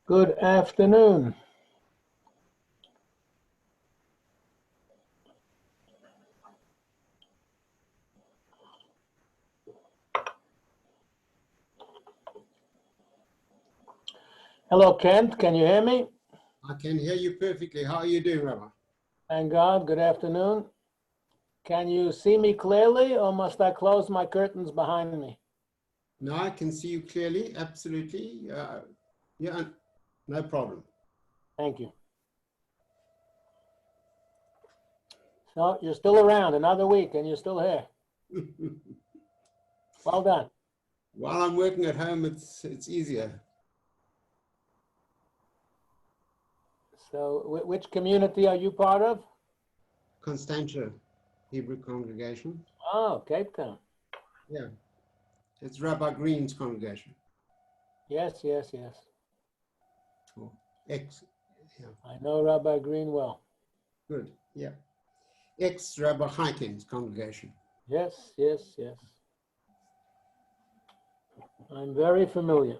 Good afternoon. Hello, Kent. Can you hear me? I can hear you perfectly. How are you doing, Rabbi? Thank God. Good afternoon. Can you see me clearly, or must I close my curtains behind me? No, I can see you clearly. Absolutely. Yeah, no problem. Thank you. So you're still around another week, and you're still here. Well done. While I'm working at home, it's easier. So which community are you part of? Constantia Hebrew congregation. Oh, Cape Town. Yeah. It's Rabbi Green's congregation. Yes, yes, yes. Oh, yeah. I know Rabbi Green well. Good, yeah. Ex-Rabbi Heiken's congregation. Yes, yes, yes. I'm very familiar.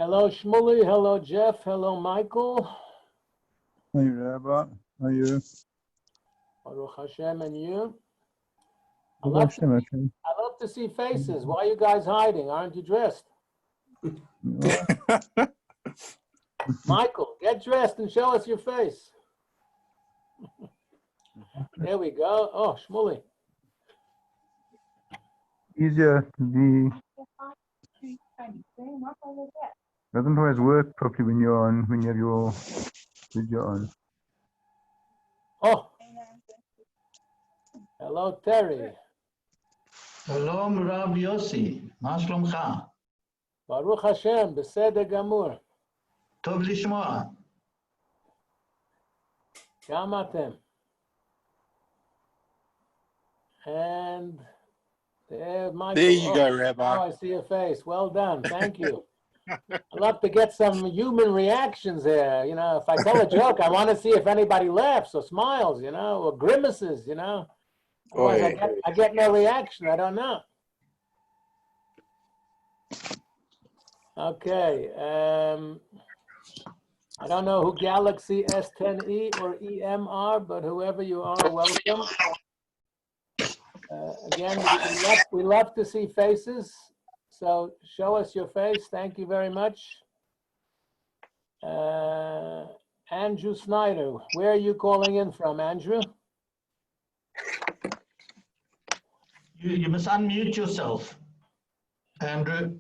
Hello, Shmuley. Hello, Jeff. Hello, Michael. Hey, Rabbi. How are you? Baruch Hashem, and you? I Baruch love Hashem. to see faces. Why are you guys hiding? Aren't you dressed? Michael, get dressed and show us your face. There we go. Oh, Shmuley. Easier to be. Doesn't always work properly when you have your video on. Oh. Hello, Terry. Shalom, Rav Yossi. Ma shlomcha? Baruch Hashem, בסדר גמור. Tov lishmoa. גם אתם. And there, Michael. There you go, Rabbi. Now I see your face. Well done. Thank you. I'd love to get some human reactions here. You know, if I tell a joke, I want to see if anybody laughs or smiles, you know, or grimaces, you know. Otherwise, I get no reaction. I don't know. Okay. I don't know who Galaxy S10e or EM are, but whoever you are, welcome. Again, we love to see faces. So show us your face. Thank you very much. Andrew Snyder, where are you calling in from, Andrew? You must unmute yourself, Andrew.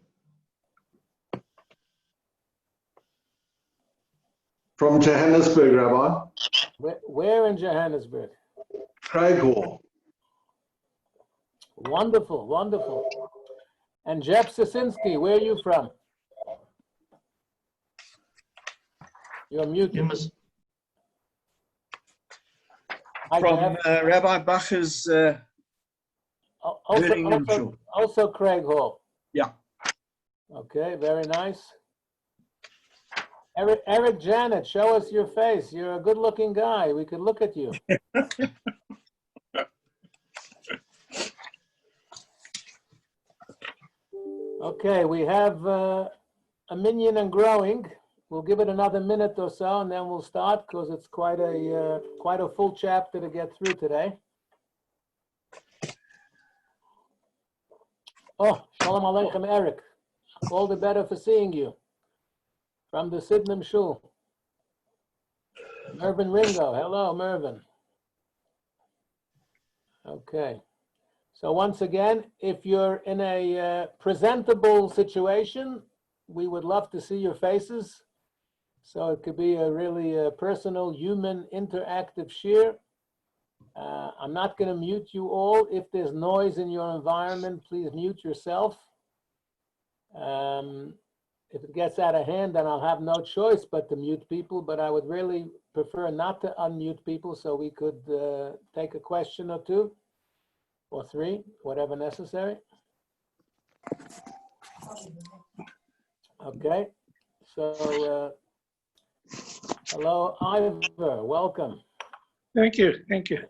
From Johannesburg, Rabbi. Where in Johannesburg? Craighall. Wonderful, wonderful. And Jeff Sasinski, where are you from? You're muted. You must. Hi, From Jeff. Rabbi Bacher's also Craig Hall. Yeah. Okay, very nice. Eric Janet, show us your face. You're a good-looking guy. We could look at you. Okay, we have a minyan and growing. We'll give it another minute or so, and then we'll start because it's quite a full chapter to get through today. Oh, Shalom Aleichem, Eric. All the better for seeing you. From the Sydenham Shul. Mervyn Ringo. Hello, Mervyn. Okay. So once again, if you're in a presentable situation, we would love to see your faces. So it could be a really personal, human, interactive shir. I'm not going to mute you all. If there's noise in your environment, please mute yourself. If it gets out of hand, then I'll have no choice but to mute people, but I would really prefer not to unmute people so we could take a question or two or three, whatever necessary. Okay, so hello, Ivor, welcome. Thank you. Thank you.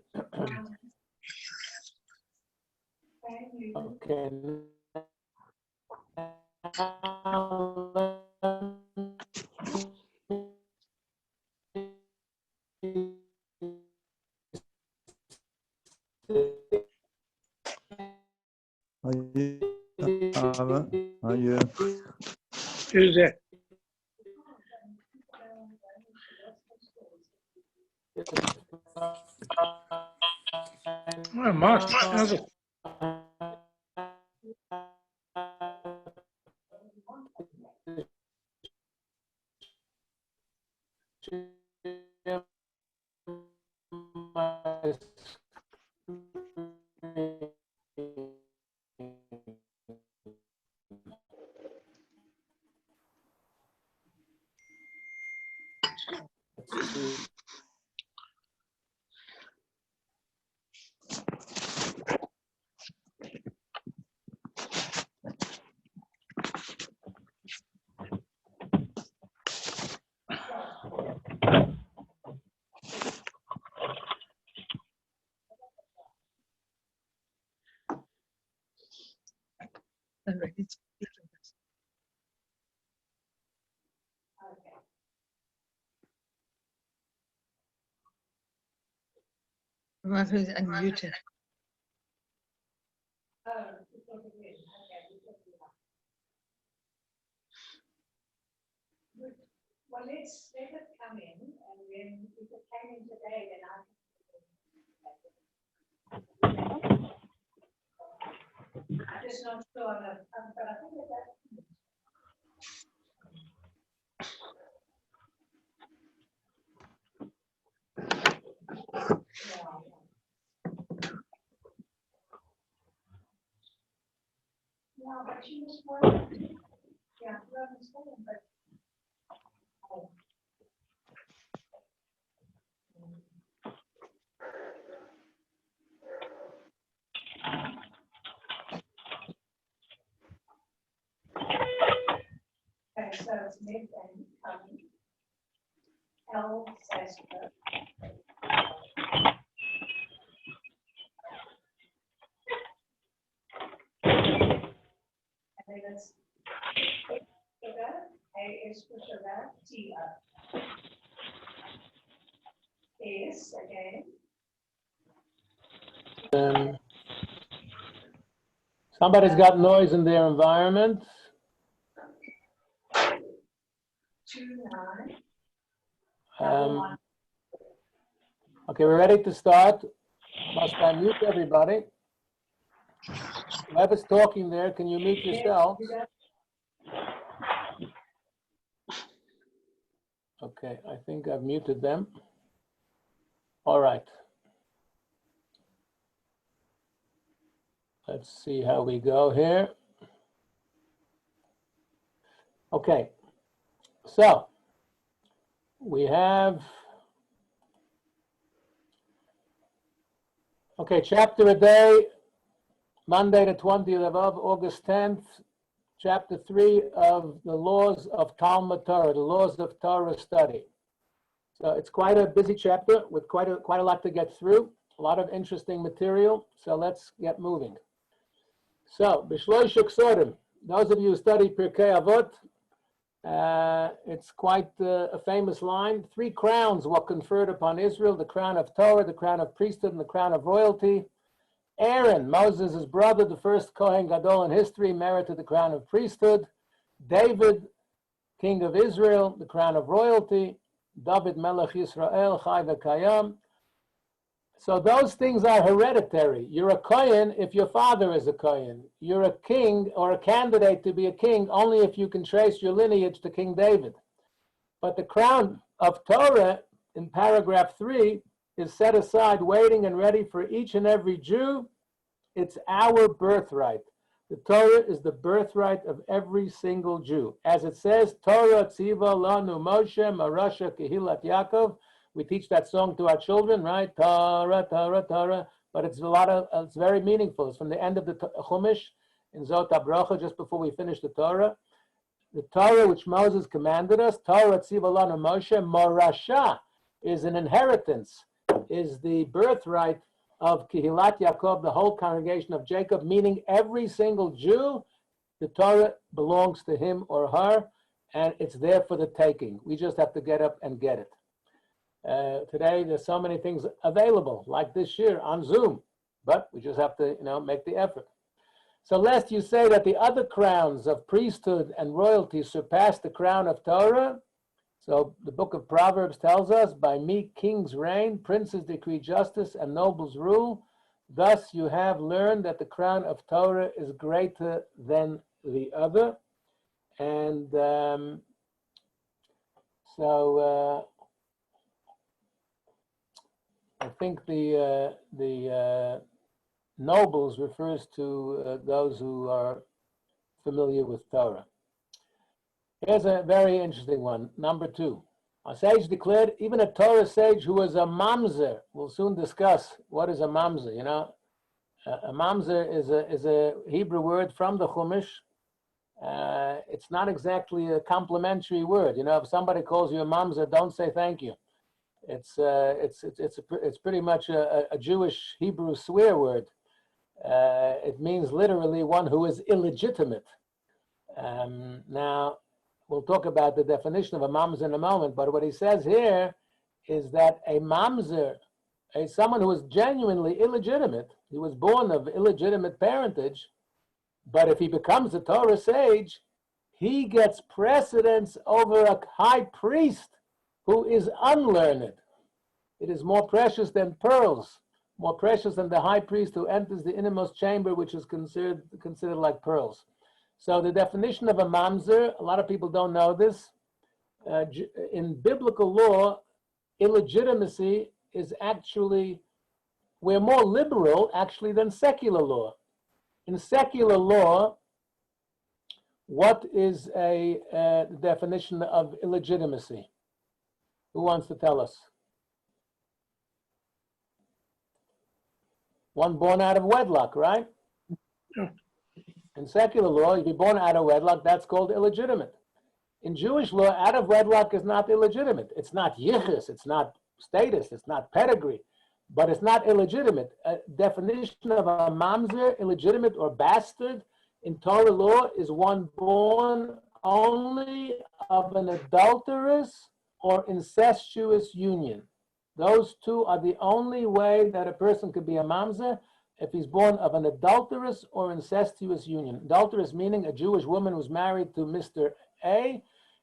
Okay. Are you? Who's that? Oh, Mark. How's it? Let's see. Martha is unmuted. Well, let it come in, and then if it came in today, then I'm just not sure, but I think that. Yeah, but she was working. Yeah, I understand, but. Okay, so it's mid and coming. L says. And then it's sugar, A is for sugar, T up. S again. Somebody's got noise in their environment. 2-9. Okay, we're ready to start. Must I mute everybody? Whoever's talking there, can you mute yourselves? Okay, I think I've muted them. All right. Let's see how we go here. Okay, so we have, okay, chapter a day, Monday the 20th of August 10th, chapter 3 of the laws of Talmud Torah, the laws of Torah study. So it's quite a busy chapter with quite a lot to get through, a lot of interesting material. So let's get moving. So, B'shloish Ksorim, those of you who study Pirkei Avot, it's quite a famous line. 3 crowns were conferred upon Israel, the crown of Torah, the crown of priesthood, and the crown of royalty. Aaron, Moses' brother, the first Kohen Gadol in history, merited the crown of priesthood. David, king of Israel, the crown of royalty. David Melech Yisrael, Chai V'Kayam. So those things are hereditary. You're a Kohen if your father is a Kohen. You're a king or a candidate to be a king only if you can trace your lineage to King David. But the crown of Torah in paragraph 3 is set aside, waiting and ready for each and every Jew. It's our birthright. The Torah is the birthright of every single Jew. As it says, Torah tziva lanu Moshe marasha kehilat Yaakov. We teach that song to our children, right? Torah, Torah, Torah. But it's it's very meaningful. It's from the end of the Chumash in Zot HaBracha, just before we finish the Torah. the Torah which Moses commanded us, Torah Tziva Lanu Moshe, Morasha, is an inheritance, is the birthright of Kehilat Yaakov, the whole congregation of Jacob, meaning every single Jew, the Torah belongs to him or her, and it's there for the taking. We just have to get up and get it. Today, there's so many things available, like this year on Zoom, but we just have to, make the effort. So lest you say that the other crowns of priesthood and royalty surpass the crown of Torah, so the book of Proverbs tells us, by me kings reign, princes decree justice, and nobles rule. Thus you have learned that the crown of Torah is greater than the other. And I think the nobles refers to those who are familiar with Torah. Here's a very interesting one, number 2. A sage declared, even a Torah sage who was a mamzer, we'll soon discuss what is a mamzer, A mamzer is a Hebrew word from the Chumash. It's not exactly a complimentary word. If somebody calls you a mamzer, don't say thank you. It's pretty much a Jewish Hebrew swear word. It means literally one who is illegitimate. Now, we'll talk about the definition of a mamzer in a moment, but what he says here is that a mamzer, someone who is genuinely illegitimate, he was born of illegitimate parentage, but if he becomes a Torah sage, he gets precedence over a high priest who is unlearned. It is more precious than pearls, more precious than the high priest who enters the innermost chamber, which is considered like pearls. So the definition of a mamzer, a lot of people don't know this. In biblical law, illegitimacy is actually, we're more liberal actually than secular law. In secular law, what is a definition of illegitimacy? Who wants to tell us? One born out of wedlock, right? In secular law, if you're born out of wedlock, that's called illegitimate. In Jewish law, out of wedlock is not illegitimate. It's not yichus, it's not status, it's not pedigree, but it's not illegitimate. A definition of a mamzer, illegitimate or bastard, in Torah law is one born only of an adulterous or incestuous union. Those two are the only way that a person could be a mamzer, if he's born of an adulterous or incestuous union. Adulterous meaning a Jewish woman who's married to Mr. A,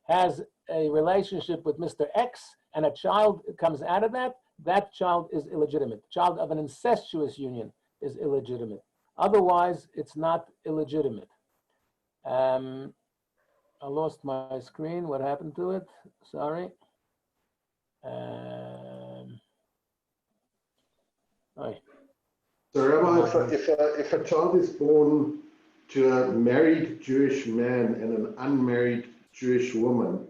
has a relationship with Mr. X, and a child comes out of that, that child is illegitimate. Child of an incestuous union is illegitimate. Otherwise, it's not illegitimate. I lost my screen. What happened to it? Sorry. So, Rabbi, if a child is born to a married Jewish man and an unmarried Jewish woman,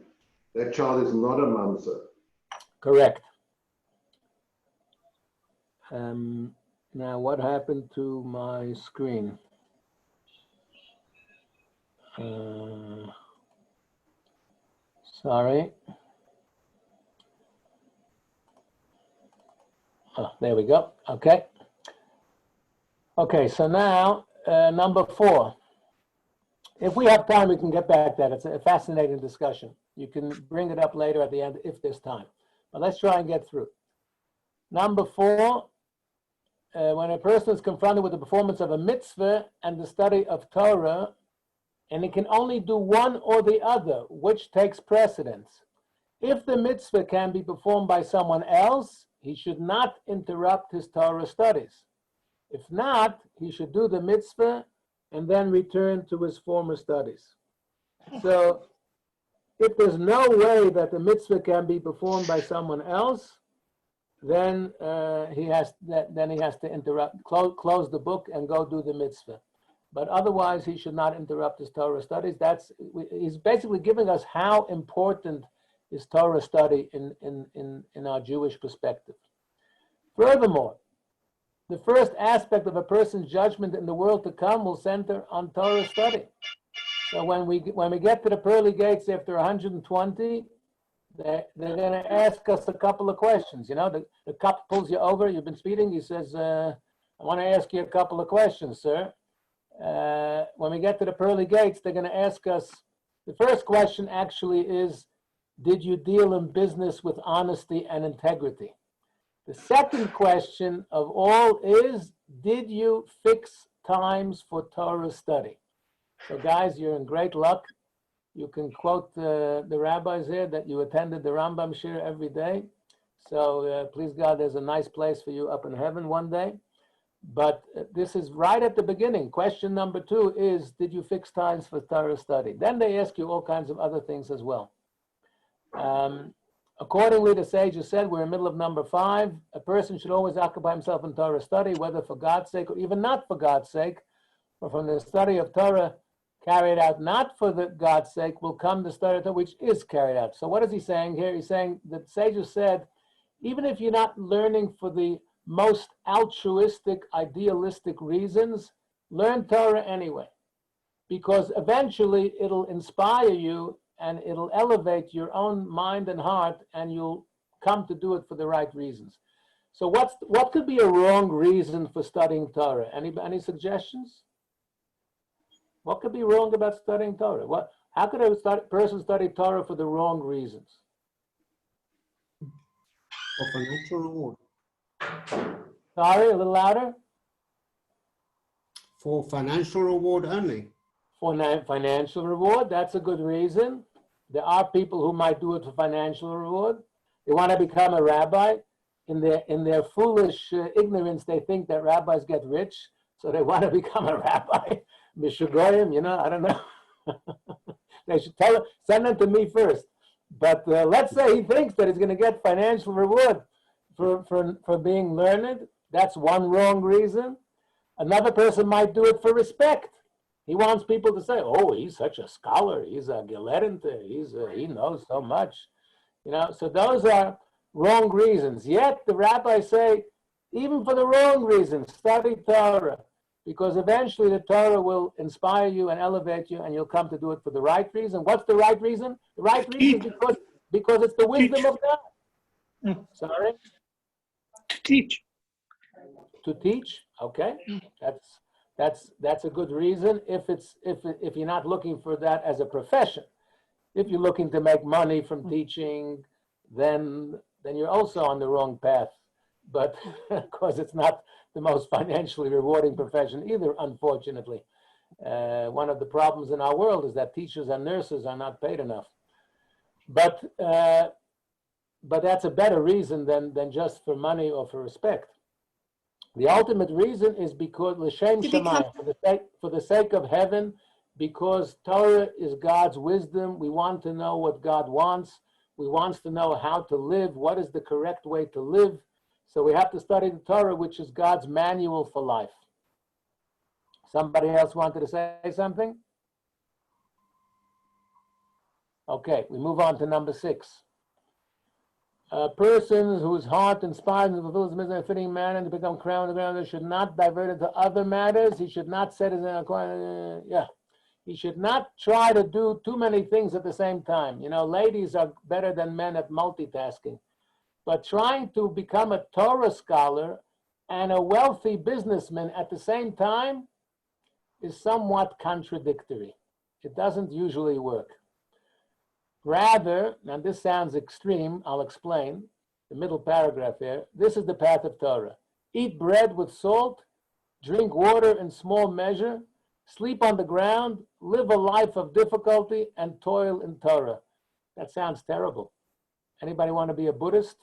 that child is not a mamzer. Correct. Now, what happened to my screen? Sorry. Oh, there we go. Okay. Okay, so now, number 4. If we have time, we can get back to that. It's a fascinating discussion. You can bring it up later at the end if there's time. But let's try and get through. Number 4, when a person is confronted with the performance of a mitzvah and the study of Torah, and he can only do one or the other, which takes precedence. If the mitzvah can be performed by someone else, he should not interrupt his Torah studies. If not, he should do the mitzvah and then return to his former studies. So if there's no way that the mitzvah can be performed by someone else, then he has to interrupt, close the book and go do the mitzvah. But otherwise, he should not interrupt his Torah studies. He's basically giving us how important is Torah study in our Jewish perspective. Furthermore, the first aspect of a person's judgment in the world to come will center on Torah study. So when we get to the pearly gates after 120, they're going to ask us a couple of questions. You know, the cop pulls you over. You've been speeding. He says, "I want to ask you a couple of questions, sir." When we get to the pearly gates, they're going to ask us. The first question actually is, did you deal in business with honesty and integrity? The second question of all is, did you fix times for Torah study? So guys, you're in great luck. You can quote the rabbis here that you attended the Rambam Shir every day. So please God, there's a nice place for you up in heaven one day. But this is right at the beginning. Question number 2 is, did you fix times for Torah study? Then they ask you all kinds of other things as well. Accordingly, the sages said, we're in the middle of number 5. A person should always occupy himself in Torah study, whether for God's sake or even not for God's sake, or from the study of Torah carried out not for God's sake will come the study of Torah which is carried out. So what is he saying here? He's saying that sages said, even if you're not learning for the most altruistic, idealistic reasons, learn Torah anyway, because eventually it'll inspire you and it'll elevate your own mind and heart, and you'll come to do it for the right reasons. So what could be a wrong reason for studying Torah? Any suggestions? What could be wrong about studying Torah? How could a person study Torah for the wrong reasons? For financial reward. Sorry, a little louder. For financial reward only. For financial reward, that's a good reason. There are people who might do it for financial reward. They want to become a rabbi. In their foolish ignorance, they think that rabbis get rich, so they want to become a rabbi. Mishugoyim, you know, I don't know. They should send them to me first. But let's say he thinks that he's going to get financial reward for being learned. That's one wrong reason. Another person might do it for respect. He wants people to say, "Oh, he's such a scholar. He's a gelerente. He knows so much." You know, so those are wrong reasons. Yet the rabbis say, even for the wrong reasons, study Torah, because eventually the Torah will inspire you and elevate you, and you'll come to do it for the right reason. What's the right reason? The right reason is because it's the wisdom of God. Sorry? To teach. To teach, okay, that's a good reason. If you're not looking for that as a profession, if you're looking to make money from teaching, then you're also on the wrong path. But of course, it's not the most financially rewarding profession either, unfortunately. One of the problems in our world is that teachers and nurses are not paid enough. But that's a better reason than just for money or for respect. The ultimate reason is because l'shem shamayim, for the sake of heaven, because Torah is God's wisdom. We want to know what God wants. We want to know how to live. What is the correct way to live? So we have to study the Torah, which is God's manual for life. Somebody else wanted to say something? Okay, we move on to number 6. A person whose heart inspires and fulfills his mission in a fitting manner to become crowned of the ground should not divert it to other matters. He should not set his He should not try to do too many things at the same time. You know, ladies are better than men at multitasking. But trying to become a Torah scholar and a wealthy businessman at the same time is somewhat contradictory. It doesn't usually work. Rather, now this sounds extreme, I'll explain, the middle paragraph here, this is the path of Torah. Eat bread with salt, drink water in small measure, sleep on the ground, live a life of difficulty, and toil in Torah. That sounds terrible. Anybody want to be a Buddhist?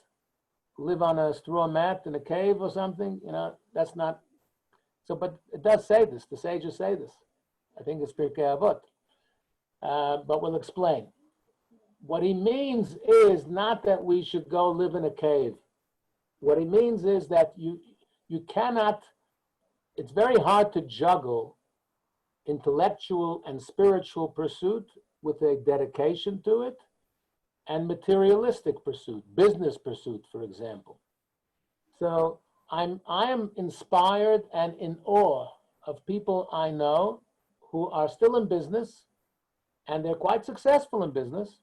Live on a straw mat in a cave or something? You know, that's not, so, but it does say this, the sages say this. I think it's Pirkei Avot. But we'll explain. What he means is not that we should go live in a cave. What he means is that you cannot, it's very hard to juggle intellectual and spiritual pursuit with a dedication to it and materialistic pursuit, business pursuit, for example. So I am inspired and in awe of people I know who are still in business, and they're quite successful in business,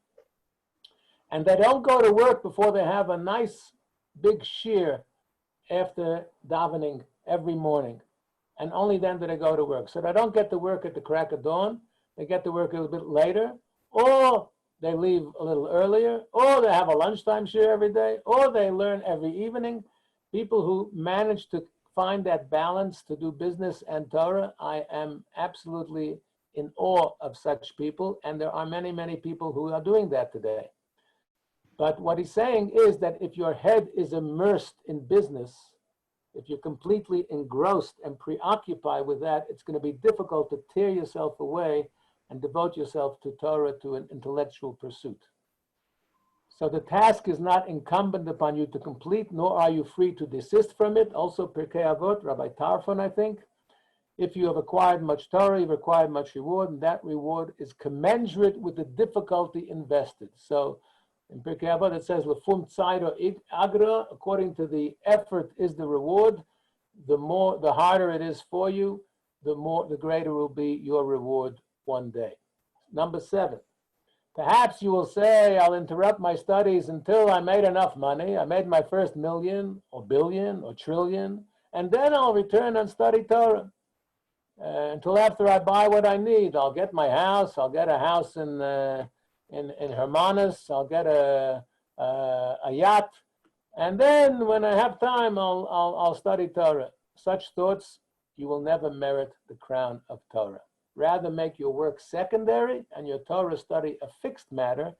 and they don't go to work before they have a nice big shear after davening every morning, and only then do they go to work. So they don't get to work at the crack of dawn, they get to work a little bit later, or they leave a little earlier, or they have a lunchtime share every day, or they learn every evening. People who manage to find that balance to do business and Torah, I am absolutely in awe of such people, and there are many, many people who are doing that today. But what he's saying is that if your head is immersed in business, if you're completely engrossed and preoccupied with that, it's going to be difficult to tear yourself away and devote yourself to Torah, to an intellectual pursuit. So the task is not incumbent upon you to complete, nor are you free to desist from it. Also, Pirkei Avot, Rabbi Tarfon, I think, if you have acquired much Torah, you've acquired much reward, and that reward is commensurate with the difficulty invested. So in Pirkei Avot it says, Lefum tzayro agra, according to the effort is the reward. The harder it is for you, the greater will be your reward one day. Number 7. Perhaps you will say, I'll interrupt my studies until I made enough money. I made my first million or billion or trillion, and then I'll return and study Torah. Until after I buy what I need. I'll get my house. I'll get a house in Hermanus. I'll get a yacht. And then when I have time, I'll study Torah. Such thoughts, you will never merit the crown of Torah. Rather make your work secondary and your Torah study a fixed matter.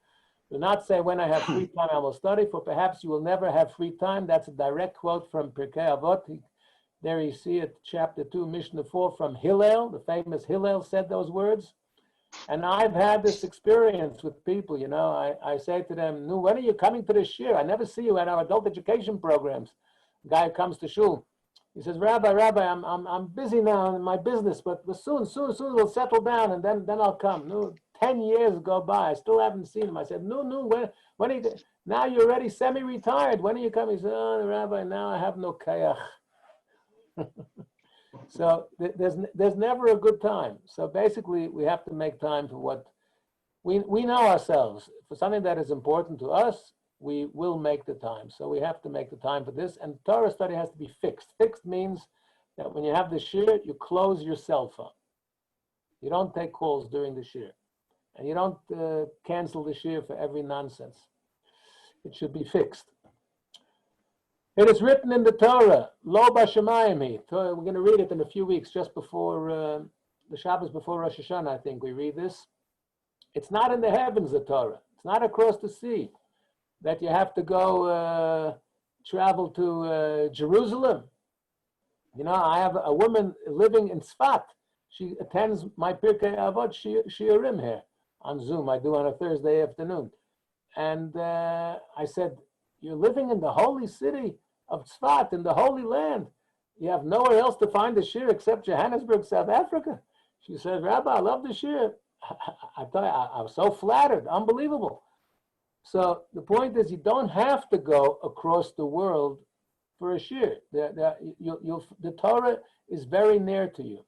Do not say, when I have free time, I will study, for perhaps you will never have free time. That's a direct quote from Pirkei Avot. There you see it, chapter 2, Mishnah 4, from Hillel. The famous Hillel said those words. And I've had this experience with people, you know. I say to them, "No, when are you coming to the shir? I never see you at our adult education programs." The guy comes to shul. He says, Rabbi, I'm busy now in my business, but soon we'll settle down, and then I'll come. No, 10 years go by, I still haven't seen him. I said, no, when are you, now you're already semi-retired, when are you coming? He said, oh, Rabbi, now I have no kayach. So there's never a good time. So basically, we have to make time for what we know ourselves. For something that is important to us, we will make the time. So we have to make the time for this. And Torah study has to be fixed. Fixed means that when you have the shir, you close your cell phone. You don't take calls during the shir. And you don't cancel the shir for every nonsense. It should be fixed. It is written in the Torah, Lo b'shamayim. We're going to read it in a few weeks, just before the Shabbos before Rosh Hashanah, I think we read this. It's not in the heavens, the Torah. It's not across the sea that you have to go travel to Jerusalem. You know, I have a woman living in Tzfat. She attends my Pirkei Avot Shiurim here on Zoom. I do on a Thursday afternoon. And I said, you're living in the holy city of Tzfat, in the Holy Land. You have nowhere else to find the shir except Johannesburg, South Africa. She said, Rabbi, I love the shir. I tell you, I was so flattered, unbelievable. So the point is, you don't have to go across the world for a shir. The Torah is very near to you.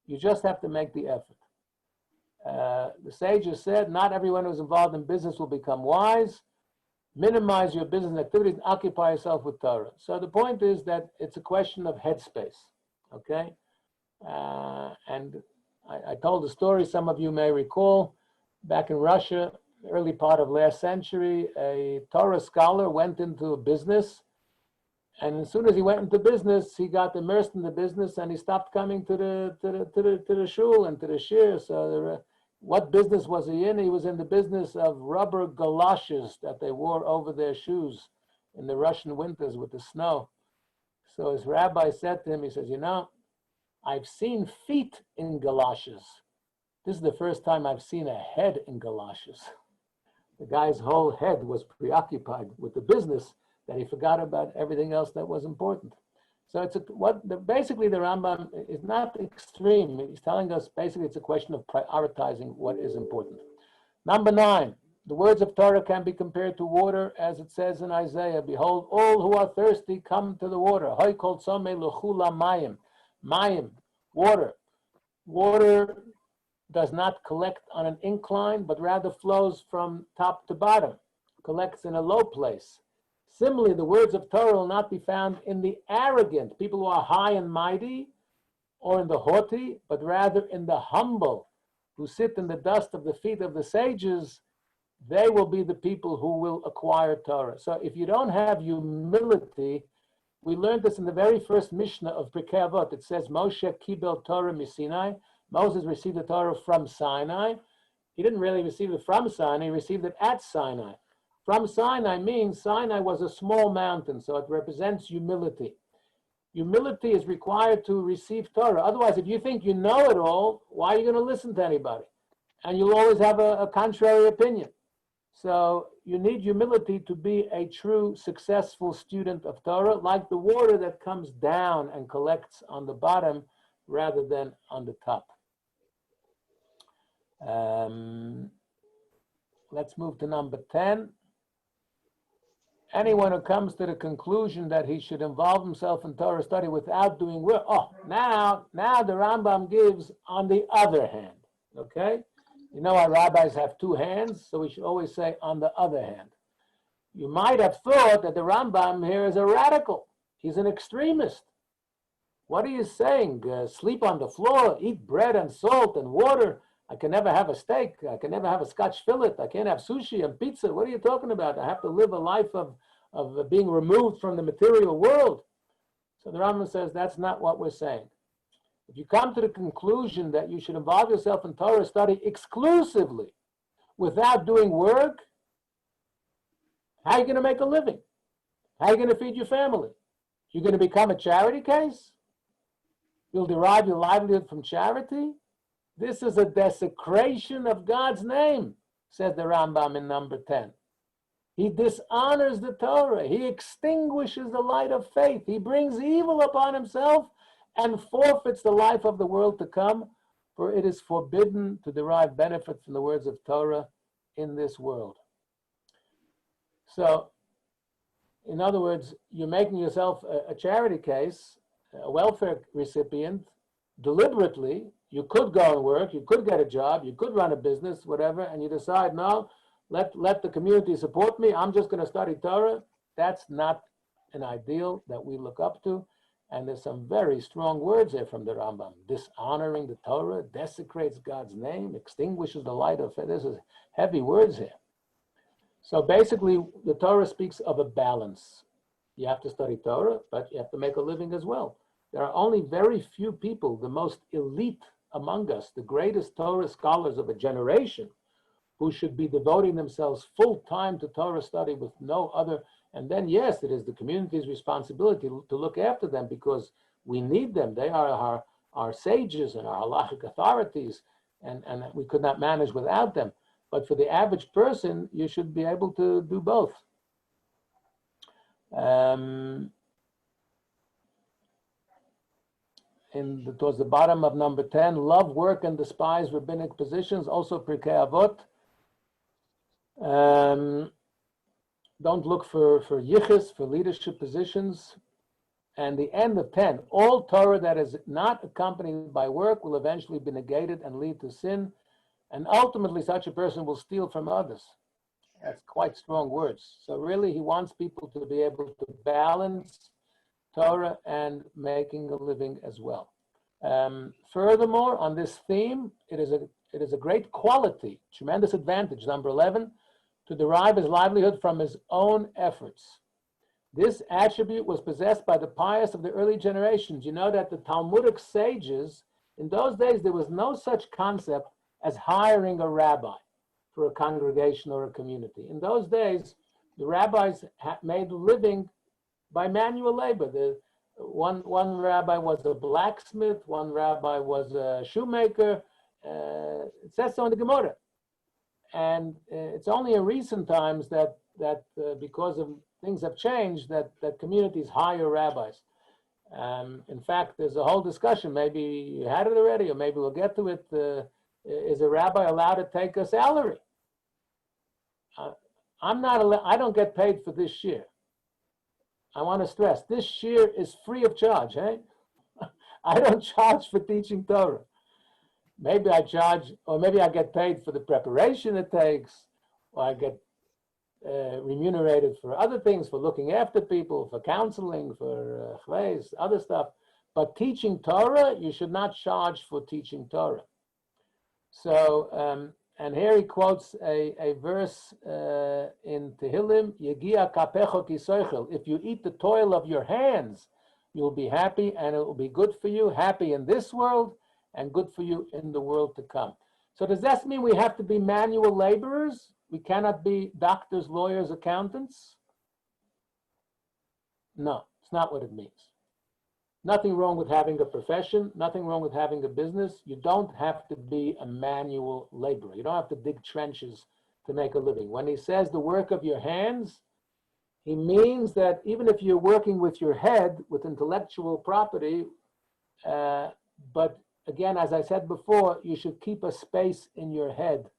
You just have to make the effort. The sages said, not everyone who's involved in business will become wise. Minimize your business activities and occupy yourself with Torah. So the point is that it's a question of headspace, okay? And I told a story some of you may recall. Back in Russia, early part of last century, a Torah scholar went into a business, and as soon as he went into business, he got immersed in the business, and he stopped coming to the shul and to the shir. So what business was he in? He was in the business of rubber galoshes that they wore over their shoes in the Russian winters with the snow. So his rabbi said to him, he says, you know, I've seen feet in galoshes. This is the first time I've seen a head in galoshes. The guy's whole head was preoccupied with the business that he forgot about everything else that was important. So basically the Rambam is not extreme. He's telling us basically it's a question of prioritizing what is important. Number 9, the words of Torah can be compared to water, as it says in Isaiah, behold, all who are thirsty come to the water. Hoy kol tzomei l'chula mayim. Mayim, water. Water does not collect on an incline, but rather flows from top to bottom, collects in a low place. Similarly, the words of Torah will not be found in the arrogant, people who are high and mighty, or in the haughty, but rather in the humble, who sit in the dust of the feet of the sages. They will be the people who will acquire Torah. So if you don't have humility, we learned this in the very first Mishnah of Pirkei Avot. It says, Moshe kibel Torah miSinai. Moses received the Torah from Sinai. He didn't really receive it from Sinai, he received it at Sinai. From Sinai means Sinai was a small mountain, so it represents humility. Humility is required to receive Torah. Otherwise, if you think you know it all, why are you going to listen to anybody? And you'll always have a contrary opinion. So you need humility to be a true, successful student of Torah, like the water that comes down and collects on the bottom rather than on the top. Let's move to number 10. Anyone who comes to the conclusion that he should involve himself in Torah study without doing work, now the Rambam gives on the other hand, okay? You know our rabbis have two hands, so we should always say on the other hand. You might have thought that the Rambam here is a radical. He's an extremist. What are you saying? Sleep on the floor, eat bread and salt and water. I can never have a steak. I can never have a Scotch fillet. I can't have sushi and pizza. What are you talking about? I have to live a life of being removed from the material world. So the Rambam says that's not what we're saying. If you come to the conclusion that you should involve yourself in Torah study exclusively without doing work, how are you going to make a living? How are you going to feed your family? You're going to become a charity case? You'll derive your livelihood from charity? This is a desecration of God's name, says the Rambam in number 10. He dishonors the Torah. He extinguishes the light of faith. He brings evil upon himself and forfeits the life of the world to come, for it is forbidden to derive benefit from the words of Torah in this world. So, in other words, you're making yourself a charity case, a welfare recipient, deliberately. You could go and work, you could get a job, you could run a business, whatever, and you decide, no, let the community support me, I'm just going to study Torah. That's not an ideal that we look up to. And there's some very strong words here from the Rambam. Dishonoring the Torah, desecrates God's name, extinguishes the light of faith. This is heavy words here. So basically, the Torah speaks of a balance. You have to study Torah, but you have to make a living as well. There are only very few people, the most elite among us, the greatest Torah scholars of a generation, who should be devoting themselves full time to Torah study with no other. And then, yes, it is the community's responsibility to look after them because we need them. They are our sages and our halachic authorities, and we could not manage without them. But for the average person, you should be able to do both. Towards the bottom of number 10, love, work, and despise rabbinic positions, also Pirkei Avot. Don't look for yichus, for leadership positions. And the end of 10, all Torah that is not accompanied by work will eventually be negated and lead to sin. And ultimately, such a person will steal from others. That's quite strong words. So really, he wants people to be able to balance Torah and making a living as well. Furthermore, on this theme, it is a great quality, tremendous advantage, number 11, to derive his livelihood from his own efforts. This attribute was possessed by the pious of the early generations. You know that the Talmudic sages, in those days, there was no such concept as hiring a rabbi for a congregation or a community. In those days, the rabbis made a living by manual labor. One rabbi was a blacksmith, one rabbi was a shoemaker. It says so in the Gemara. And it's only in recent times that because of things have changed, that communities hire rabbis. In fact, there's a whole discussion, maybe you had it already, or maybe we'll get to it. Is a rabbi allowed to take a salary? I don't get paid for this year. I want to stress, this year is free of charge. I don't charge for teaching Torah. Maybe I charge, or maybe I get paid for the preparation it takes, or I get remunerated for other things, for looking after people, for counseling, for other stuff. But teaching Torah, you should not charge for teaching Torah. So, and here he quotes a verse in Tehillim, Yegia kapecho kisoichel. If you eat the toil of your hands, you'll be happy, and it will be good for you, happy in this world, and good for you in the world to come. So does that mean we have to be manual laborers? We cannot be doctors, lawyers, accountants? No, it's not what it means. Nothing wrong with having a profession, nothing wrong with having a business. You don't have to be a manual laborer. You don't have to dig trenches to make a living. When he says the work of your hands, he means that even if you're working with your head, with intellectual property, but again, as I said before, you should keep a space in your head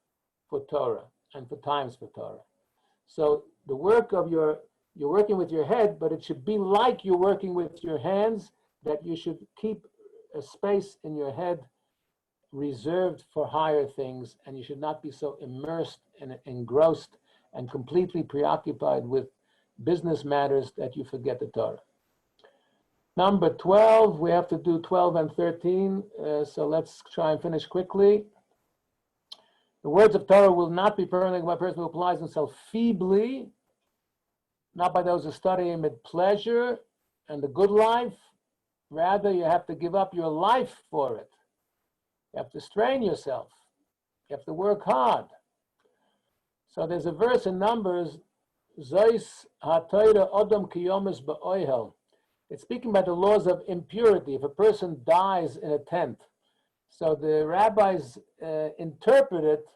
for Torah and for times for Torah. So the work of you're working with your head, but it should be like you're working with your hands, that you should keep a space in your head reserved for higher things, and you should not be so immersed and engrossed and completely preoccupied with business matters that you forget the Torah. Number 12, we have to do 12 and 13, so let's try and finish quickly. The words of Torah will not be permanent by a person who applies himself feebly, not by those who study amid pleasure and the good life. Rather, you have to give up your life for it. You have to strain yourself. You have to work hard. So there's a verse in Numbers, Zois ha-Torah odom kiyomis ba'oihel. It's speaking about the laws of impurity. If a person dies in a tent, so the rabbis interpret it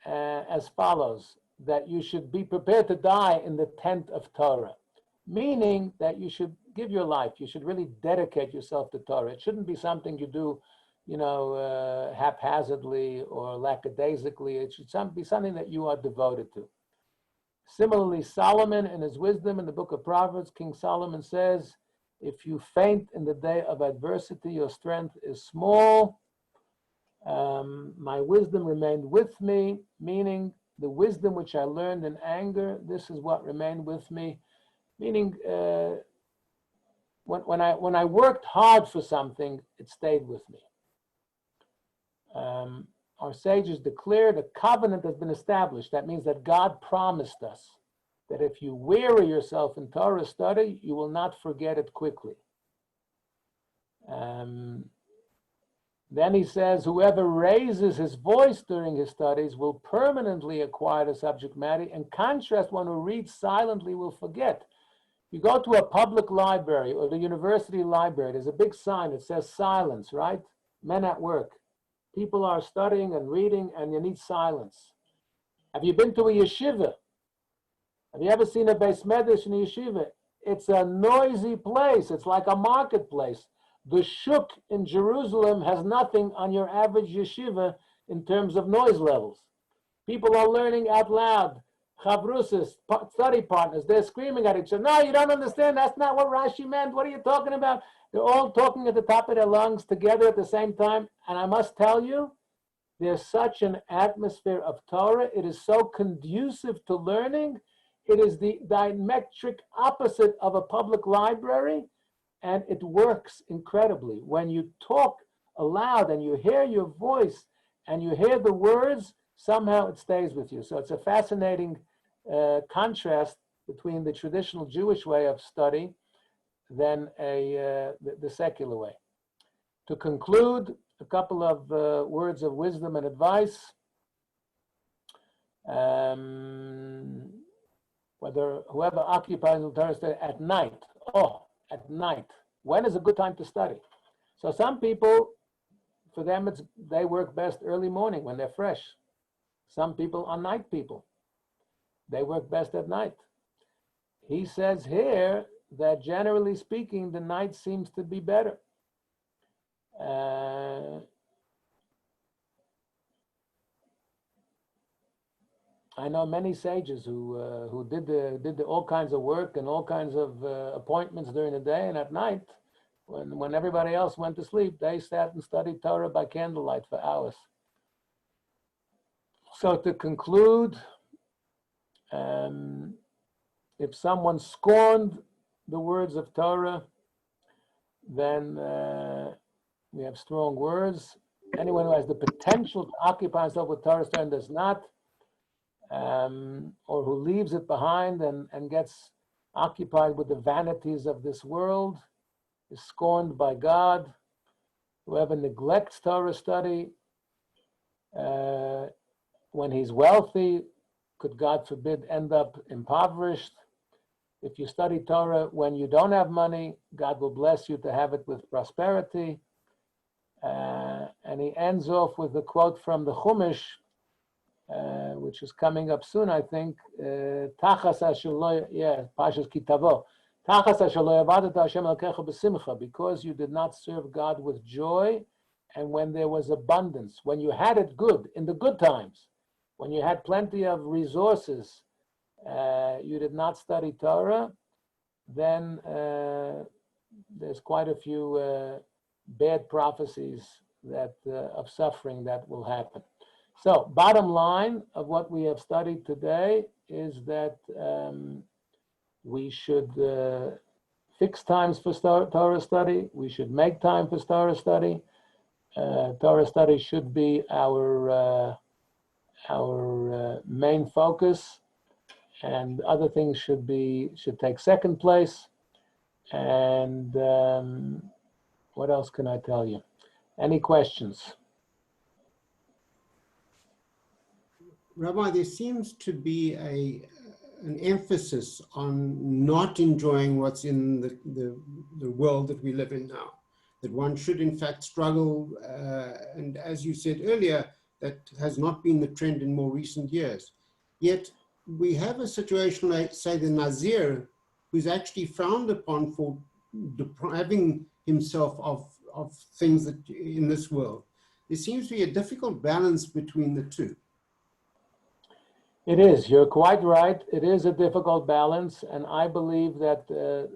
as follows, that you should be prepared to die in the tent of Torah, meaning that you should give your life. You should really dedicate yourself to Torah. It shouldn't be something you do, haphazardly or lackadaisically. It should be something that you are devoted to. Similarly, Solomon, in his wisdom in the book of Proverbs, King Solomon says, if you faint in the day of adversity, your strength is small. My wisdom remained with me, meaning the wisdom which I learned in anger, this is what remained with me. Meaning, when I worked hard for something, it stayed with me. Our sages declared a covenant has been established. That means that God promised us that if you weary yourself in Torah study, you will not forget it quickly. Then he says, whoever raises his voice during his studies will permanently acquire the subject matter. In contrast, one who reads silently will forget. You go to a public library or the university library, there's a big sign that says silence, right? Men at work. People are studying and reading, and you need silence. Have you been to a yeshiva? Have you ever seen a beis medrash in a yeshiva? It's a noisy place. It's like a marketplace. The shuk in Jerusalem has nothing on your average yeshiva in terms of noise levels. People are learning out loud. Chavrusis, study partners, they're screaming at each other. No, you don't understand. That's not what Rashi meant. What are you talking about? They're all talking at the top of their lungs together at the same time. And I must tell you, there's such an atmosphere of Torah. It is so conducive to learning. It is the diametric opposite of a public library. And it works incredibly. When you talk aloud and you hear your voice and you hear the words, somehow it stays with you. So it's a fascinating contrast between the traditional Jewish way of study than the secular way. To conclude, a couple of words of wisdom and advice. Whoever occupies the Torah study at night, at night. When is a good time to study? So some people, for them, they work best early morning when they're fresh. Some people are night people. They work best at night. He says here that generally speaking, the night seems to be better. I know many sages who did all kinds of work and all kinds of appointments during the day, and at night, When everybody else went to sleep, they sat and studied Torah by candlelight for hours. So to conclude, if someone scorned the words of Torah, then we have strong words. Anyone who has the potential to occupy himself with Torah study and does not, or who leaves it behind and gets occupied with the vanities of this world, is scorned by God. Whoever neglects Torah study when he's wealthy could, God forbid, end up impoverished. If you study Torah when you don't have money, God will bless you to have it with prosperity. And he ends off with a quote from the Chumash, which is coming up soon, I think. Because you did not serve God with joy, and when there was abundance, when you had it good, in the good times, when you had plenty of resources, you did not study Torah, then there's quite a few bad prophecies that of suffering that will happen. So, bottom line of what we have studied today is that we should fix times for Torah study. We should make time for Torah study. Torah study should be our main focus, and other things should take second place. And what else can I tell you? Any questions? Rabbi, there seems to be an emphasis on not enjoying what's in the world that we live in now, that one should in fact struggle, and as you said earlier, that has not been the trend in more recent years. Yet we have a situation like, say, the Nazir, who's actually frowned upon for depriving himself of things that in this world. There seems to be a difficult balance between the two. It is. You're quite right. It is a difficult balance, and I believe that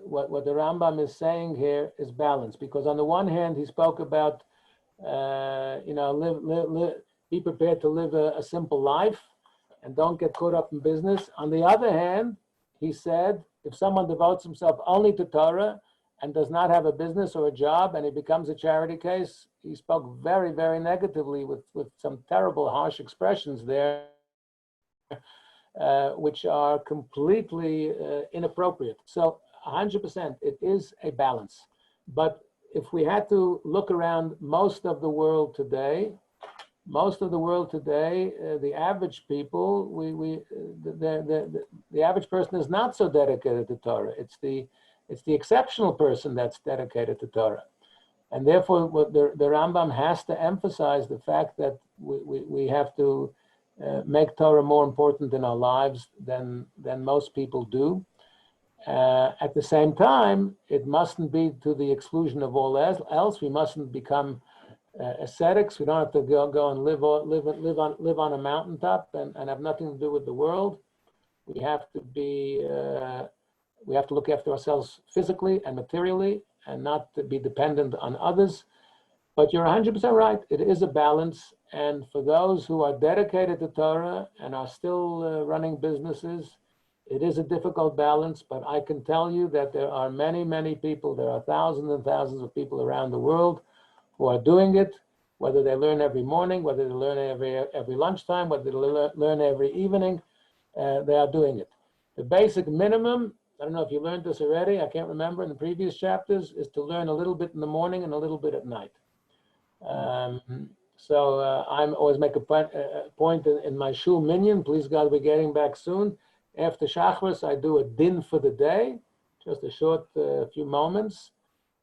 what the Rambam is saying here is balance. Because on the one hand, he spoke about, be prepared to live a simple life, and don't get caught up in business. On the other hand, he said, if someone devotes himself only to Torah and does not have a business or a job, and it becomes a charity case, he spoke very, very negatively with some terrible, harsh expressions there. Which are completely inappropriate. So 100%, it is a balance. But if we had to look around most of the world today, the average people, the average person is not so dedicated to Torah. It's the exceptional person that's dedicated to Torah. And therefore, what the Rambam has to emphasize the fact that we have to make Torah more important in our lives than most people do. At the same time, it mustn't be to the exclusion of all else. We mustn't become ascetics. We don't have to go and live on a mountaintop and have nothing to do with the world. We have to look after ourselves physically and materially, and not to be dependent on others. But you're 100% right. It is a balance. And for those who are dedicated to Torah and are still running businesses, it is a difficult balance. But I can tell you that there are many, many people, there are thousands and thousands of people around the world who are doing it, whether they learn every morning, whether they learn every lunchtime, whether they learn every evening, they are doing it. The basic minimum, I don't know if you learned this already, I can't remember in the previous chapters, is to learn a little bit in the morning and a little bit at night. So I always make a point in my shul minyan, please God, we're getting back soon. After Shachris, I do a din for the day, just a short few moments.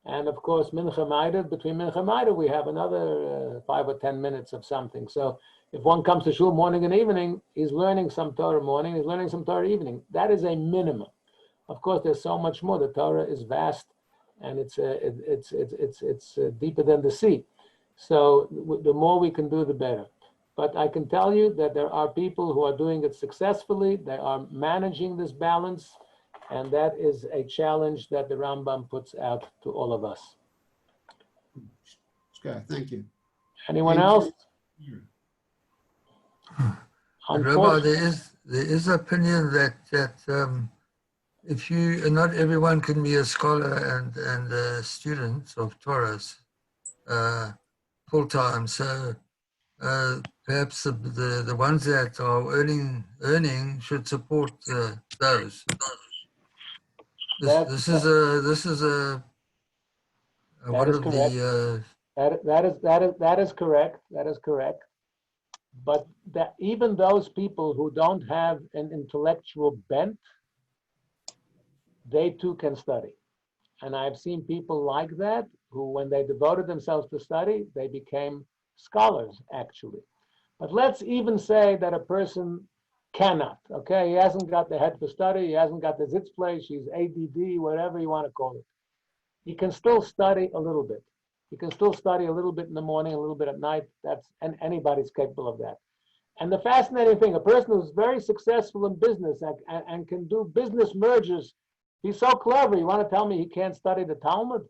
And of course, Mincha Maida, between Mincha Maida, we have another 5 or 10 minutes of something. So if one comes to shul morning and evening, he's learning some Torah morning, he's learning some Torah evening. That is a minimum. Of course, there's so much more. The Torah is vast, and it's deeper than the sea. So the more we can do, the better. But I can tell you that there are people who are doing it successfully. They are managing this balance, and that is a challenge that the Rambam puts out to all of us. Okay, thank you. Anyone Thank else? Rabbi, Unfortunately, there is opinion that if you not everyone can be a scholar and a student of Torah full time. So perhaps the ones that are earning should support those. This is one is of correct. the That is correct. That is correct. But that even those people who don't have an intellectual bent, they too can study. And I've seen people like that who, when they devoted themselves to study, they became scholars, actually. But let's even say that a person cannot, okay? He hasn't got the head for study, he hasn't got the Sitzfleisch, he's ADD, whatever you want to call it. He can still study a little bit. He can still study a little bit in the morning, a little bit at night. And anybody's capable of that. And the fascinating thing, a person who's very successful in business and can do business mergers, he's so clever. You want to tell me he can't study the Talmud?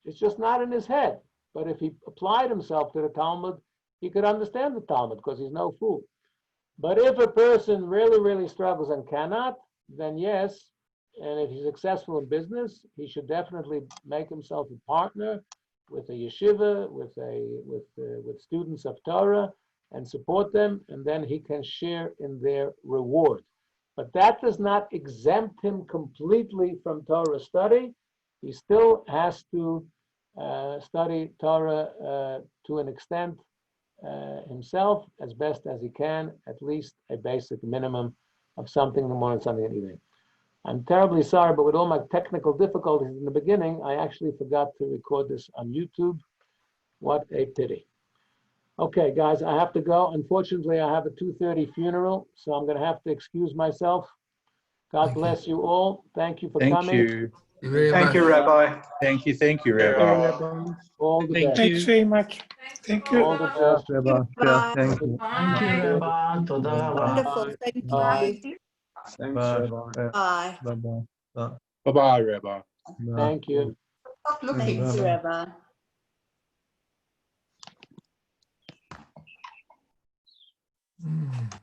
It's just not in his head. But if he applied himself to the Talmud, he could understand the Talmud because he's no fool. But if a person really, really struggles and cannot, then yes, and if he's successful in business, he should definitely make himself a partner with a yeshiva, with students of Torah, and support them, and then he can share in their reward. But that does not exempt him completely from Torah study. He still has to study Torah to an extent himself as best as he can, at least a basic minimum of something in the morning, something in the evening. I'm terribly sorry, but with all my technical difficulties in the beginning, I actually forgot to record this on YouTube. What a pity. Okay, guys, I have to go. Unfortunately, I have a 2:30 funeral, so I'm going to have to excuse myself. God bless you all. Thank you for coming. You. Thank you, Rabbi. Thank you, Rabbi. All the Thank best. Thanks very much. Thank you. All the best. Rabbi. Yeah, thank you. Thank you, Rabbi. Toda Rabbi. Wonderful. Thank Bye. you. Thanks, Bye. Rabbi. Bye. Bye-bye. Bye-bye, Rabbi. Thank you. Thank you, Rabbi. Mm.